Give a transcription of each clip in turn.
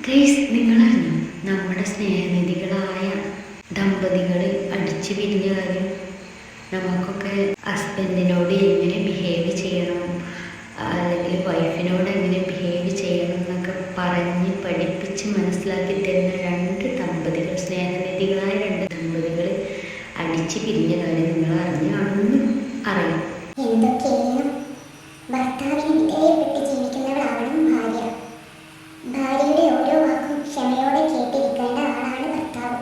Guys, നിങ്ങളറിഞ്ഞു നമ്മുടെ സ്നേഹനിധികളായ ദമ്പതികൾ അടിച്ചു പിരിഞ്ഞ കാര്യം? നമുക്കൊക്കെ ഹസ്ബൻഡിനോട് എങ്ങനെ ബിഹേവ് ചെയ്യണം, അല്ലെങ്കിൽ വൈഫിനോട് എങ്ങനെ ബിഹേവ് ചെയ്യണം എന്നൊക്കെ പറഞ്ഞ് പഠിപ്പിച്ച് മനസ്സിലാക്കി തരുന്ന രണ്ട് ദമ്പതികൾ, സ്നേഹനിധികളായ രണ്ട് ദമ്പതികൾ അടിച്ചു പിരിഞ്ഞ കാര്യം നിങ്ങൾ അറിഞ്ഞാണെന്ന് അറിയാം. എന്തൊക്കെയാണ് ഭർത്താവിന് വിധേയപ്പെട്ട് ജീവിക്കുന്നവളാവണം ഭാര്യ. ഭാര്യയുടെ ഓരോ വാക്കും ക്ഷമയോടെ കേട്ടിരിക്കേണ്ട ആളാണ് ഭർത്താവ്.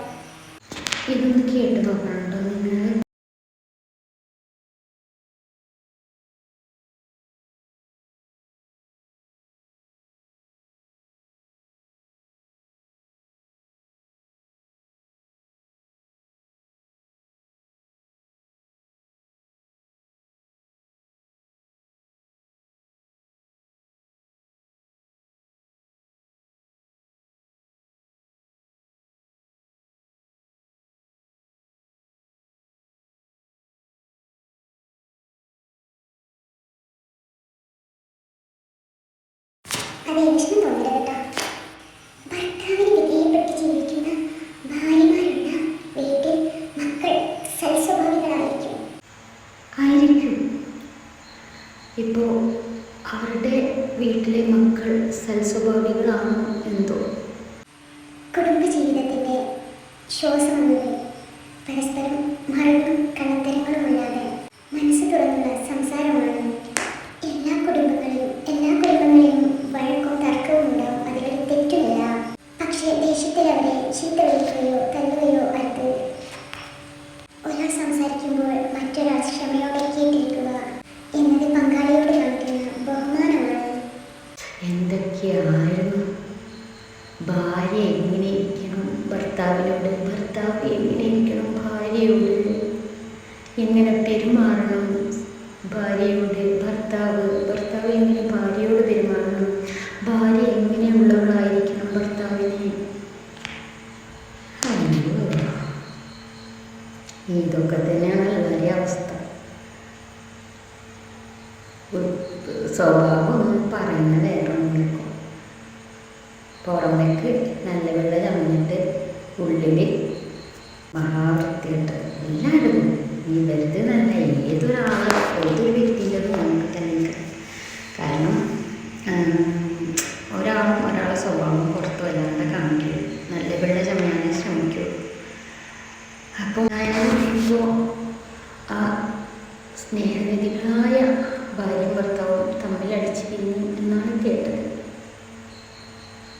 ഇതൊന്ന് കേട്ട് നോക്കണുണ്ടോ നിങ്ങൾ? അതേ, വിഷമം തോന്നരുത് കേട്ടോ. ഭർത്താവിന് വിധേയപ്പെട്ട് ജീവിക്കുന്ന ഭാര്യമാരുള്ള വീട്ടിൽ മക്കൾ സൽസ്വഭാവികളായിരിക്കും. ഇപ്പോൾ അവരുടെ വീട്ടിലെ മക്കൾ സൽസ്വഭാവികളാണോ എന്തോ? കുടുംബജീവിതത്തിന്റെ ശ്വാസമെന്നത് പരസ്പരം മറന്നും കള്ളത്തരങ്ങളുമില്ലാതെ മനസ്സ് തുറന്നുള്ള സംസാരമാണ്. എല്ലാ കുടുംബങ്ങളിലും വഴക്കും തർക്കവും ഉണ്ടാവും, അതിലൊരു തെറ്റുമില്ല. പക്ഷേ ദേഷ്യത്തിൽ അവരെ ചീത്ത വിളിക്കുകയോ തല്ലുകയോ അരുത്. ഒരാൾ സംസാരിക്കുമ്പോൾ മറ്റൊരാൾ ക്ഷമയോടെ കേട്ടിരിക്കുക എന്നത് പങ്കാളിയോട് കാണിക്കുന്ന ബഹുമാനമാണ്. എന്തൊക്കെയായിരുന്നു ഭാര്യ എങ്ങനെ ഇരിക്കണം ഭർത്താവിനോട്, ഭർത്താവ് എങ്ങനെ ഇരിക്കണം ഭാര്യയോട്, എങ്ങനെ പെരുമാറണം ഭാര്യയോട്, ഭർത്താവ് എങ്ങനെ ഭാര്യയോട് പെരുമാറണം, ഭാര്യ എങ്ങനെയുള്ളവളായിരിക്കണം ഭർത്താവിനെ. ഇതൊക്കെ തന്നെയാണ് എല്ലാവരുടെ അവസ്ഥ. സ്വഭാവം പറയുന്ന വേറെ ഒന്നിക്കും പുറമേക്ക് നല്ല വെള്ളം ചമഞ്ഞിട്ട് ഉള്ളിൽ മഹാവൃത്തിയിട്ട് എല്ലാവരും ഇവരുത് നല്ല ഏതൊരാൾ ഏതൊരു